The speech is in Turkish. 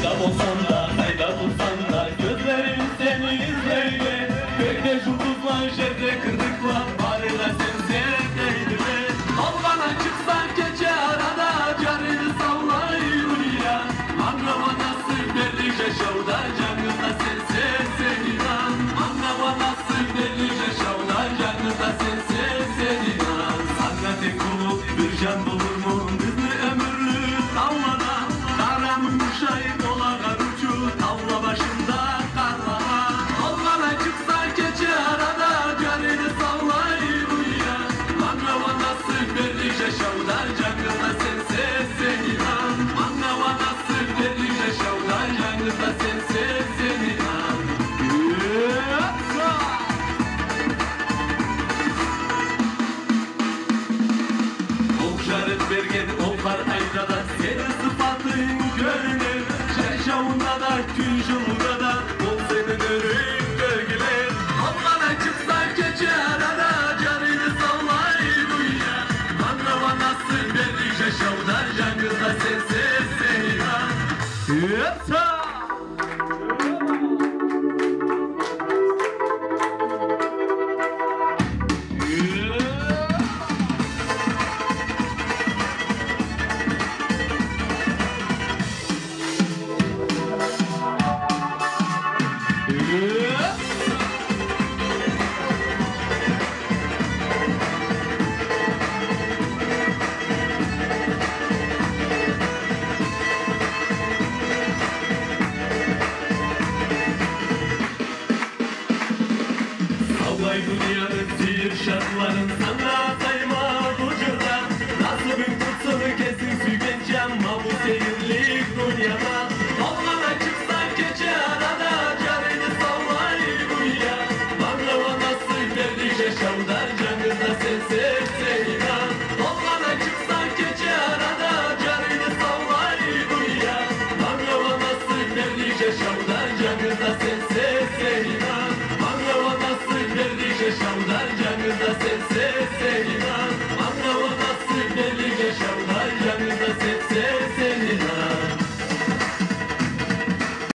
Sevda olsan da, sayda bulsan da, gözlerim seni izleydi. Gökte yıldızlar, şerde kırdıklar, barına sen sevdeydi be. Dalgana çıksan gece arada, canını sallayır ya. Anlama nasıl bellice şovda, canında sen sevseni lan. Anlama nasıl bellice şovda, canında sen sevseni lan. Sana tek bulup bir can bulur mu, hızlı ömürlü tavlada. Karamın müşahit olagar uçu, tavla başında karlara. Dalgana çıksan gece arada, canını sallayır ya. Anlama nasıl bellice şovda, canında sen sevseni lan. Anlama nasıl bellice şovda, canında sen sevseni lan. Okşarıp bergen oklar ayrada, senin sıfatın görünür. Şerşavunda da, tüncülüğünde da, olsaydı görün gölgeler. Dalgana çıksan gece arada, canını sallayır ya. Anlama nasıl bellice şovda, canında sen sevseni lan. Yata! Vay dünyanın sihir şartların sana sayma ucunda. Nasibin tutsun kesin sügeneceğim ma bu seyirlik dünyada. Dalgana çıksan gece arada, canını sallayır ya. Anlama nasıl bellice şovda, canında sen sev.